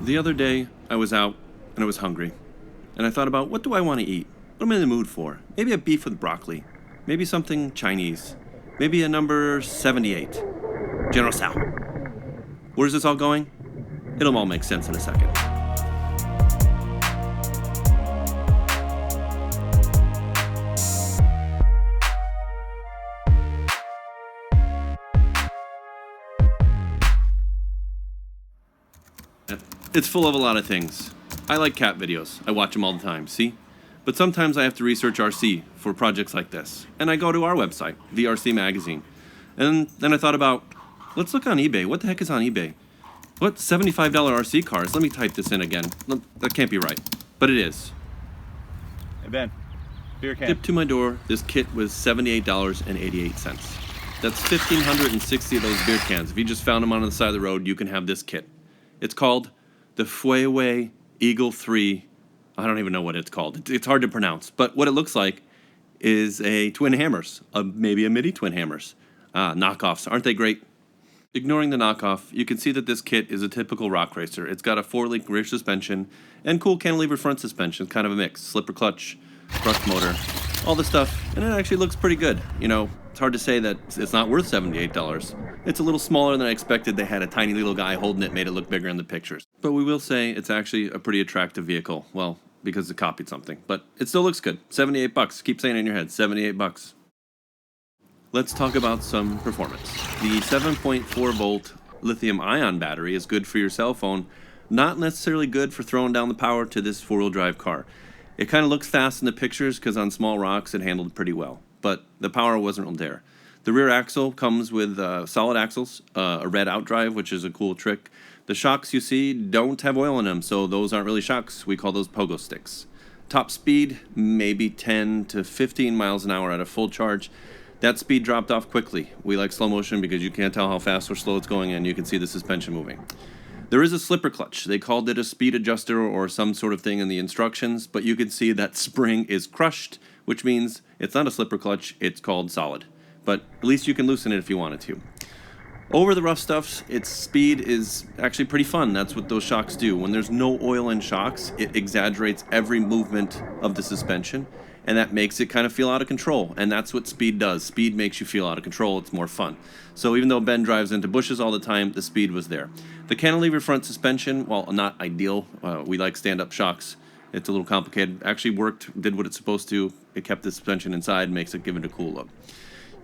The other day, I was out and I was hungry. And I thought about, what do I want to eat? What am I in the mood for? Maybe a beef with broccoli. Maybe something Chinese. Maybe a number 78. General Tso. Where's this all going? It'll all make sense in a second. It's full of a lot of things. I like cat videos. I watch them all the time, see? But sometimes I have to research RC for projects like this. And I go to our website, VRC Magazine. And then I thought about, let's look on eBay. What the heck is on eBay? What, $75 RC cars? Let me type this in again. That can't be right. But it is. Hey Ben, beer can. Shipped to my door, this kit was $78.88. That's 1,560 of those beer cans. If you just found them on the side of the road, you can have this kit. It's called the Fueway Eagle 3. I don't even know what it's called. It's hard to pronounce. But what it looks like is a twin hammers, maybe a midi twin hammers. Knockoffs. Aren't they great? Ignoring the knockoff, you can see that this kit is a typical rock racer. It's got a 4-link rear suspension and cool cantilever front suspension, kind of a mix. Slipper clutch, brushed motor, all this stuff. And it actually looks pretty good. You know, it's hard to say that it's not worth $78. It's a little smaller than I expected. They had a tiny little guy holding it, made it look bigger in the pictures. But we will say it's actually a pretty attractive vehicle. Well, because it copied something. But it still looks good. $78. Keep saying it in your head. $78. Let's talk about some performance. The 7.4 volt lithium ion battery is good for your cell phone, not necessarily good for throwing down the power to this 4-wheel drive car. It kind of looks fast in the pictures because on small rocks it handled pretty well, but the power wasn't there. The rear axle comes with solid axles, a red outdrive, which is a cool trick. The shocks you see don't have oil in them, so those aren't really shocks. We call those pogo sticks. Top speed, maybe 10 to 15 miles an hour at a full charge. That speed dropped off quickly. We like slow motion because you can't tell how fast or slow it's going, and you can see the suspension moving. There is a slipper clutch. They called it a speed adjuster or some sort of thing in the instructions, but you can see that spring is crushed, which means it's not a slipper clutch, it's called solid. But at least you can loosen it if you wanted to. Over the rough stuff, its speed is actually pretty fun. That's what those shocks do. When there's no oil in shocks, it exaggerates every movement of the suspension, and that makes it kind of feel out of control. And that's what speed does. Speed makes you feel out of control. It's more fun. So even though Ben drives into bushes all the time, the speed was there. The cantilever front suspension, while not ideal, we like stand-up shocks. It's a little complicated. Actually worked, did what it's supposed to. It kept the suspension inside, makes it give it a cool look.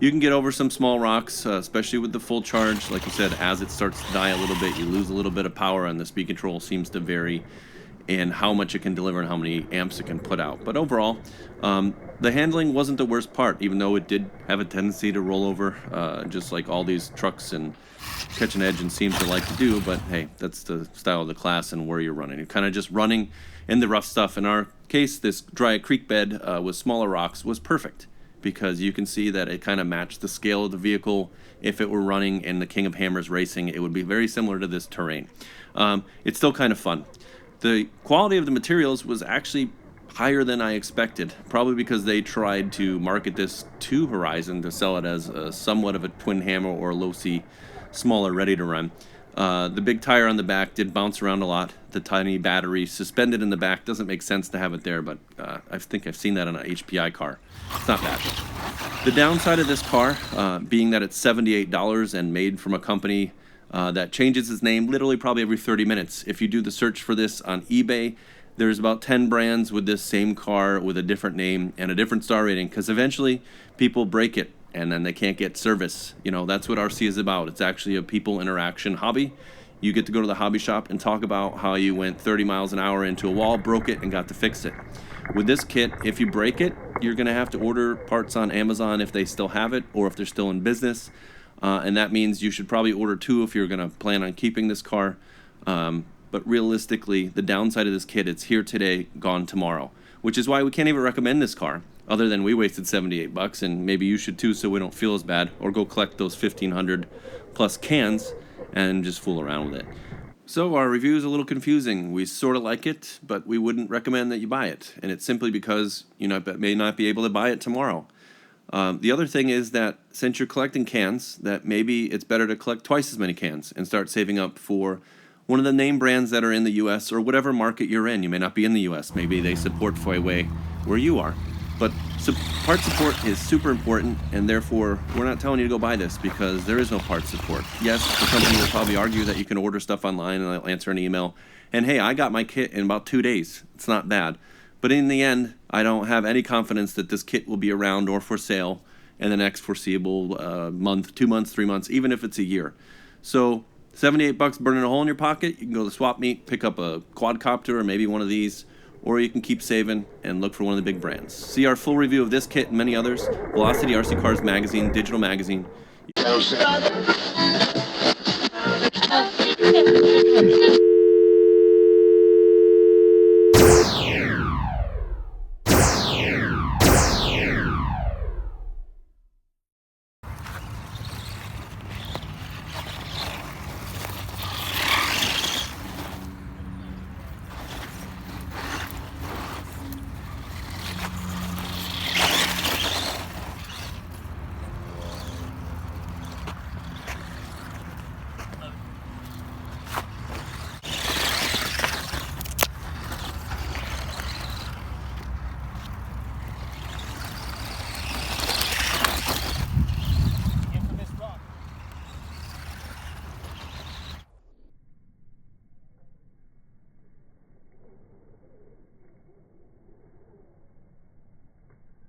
You can get over some small rocks, especially with the full charge. Like I said, as it starts to die a little bit, you lose a little bit of power, and the speed control seems to vary in how much it can deliver and how many amps it can put out. But overall, the handling wasn't the worst part, even though it did have a tendency to roll over, just like all these trucks and catch an edge and seem to like to do. But hey, that's the style of the class and where you're running. You're kind of just running in the rough stuff. In our case, this dry creek bed with smaller rocks was perfect, because you can see that it kind of matched the scale of the vehicle. If it were running in the King of Hammers racing, it would be very similar to this terrain. It's still kind of fun. The quality of the materials was actually higher than I expected, probably because they tried to market this to Horizon to sell it as somewhat of a twin hammer or low-C, smaller, ready to run. The big tire on the back did bounce around a lot. The tiny battery suspended in the back doesn't make sense to have it there, but I think I've seen that on an HPI car. It's not bad. The downside of this car, being that it's $78 and made from a company that changes its name literally probably every 30 minutes. If you do the search for this on eBay, there's about 10 brands with this same car with a different name and a different star rating, because eventually people break it and then they can't get service. You know, that's what RC is about. It's actually a people interaction hobby. You get to go to the hobby shop and talk about how you went 30 miles an hour into a wall, broke it, and got to fix it. With this kit, if you break it, you're going to have to order parts on Amazon if they still have it or if they're still in business. And that means you should probably order 2 if you're going to plan on keeping this car. But realistically, the downside of this kit, it's here today, gone tomorrow, which is why we can't even recommend this car, other than we wasted $78, and maybe you should too, so we don't feel as bad, or go collect those 1,500 plus cans and just fool around with it. So our review is a little confusing. We sort of like it, but we wouldn't recommend that you buy it, and it's simply because you may not be able to buy it tomorrow. The other thing is that since you're collecting cans, that maybe it's better to collect twice as many cans and start saving up for one of the name brands that are in the US or whatever market you're in. You may not be in the US. Maybe they support Feuerway where you are. But part support is super important, and therefore we're not telling you to go buy this because there is no part support. Yes, the company will probably argue that you can order stuff online and I'll answer an email. And hey, I got my kit in about 2 days. It's not bad. But in the end, I don't have any confidence that this kit will be around or for sale in the next foreseeable month, 2 months, 3 months, even if it's a year. So $78 burning a hole in your pocket, you can go to the swap meet, pick up a quadcopter or maybe one of these, or you can keep saving and look for one of the big brands. See our full review of this kit and many others, Velocity RC Cars Magazine, digital magazine.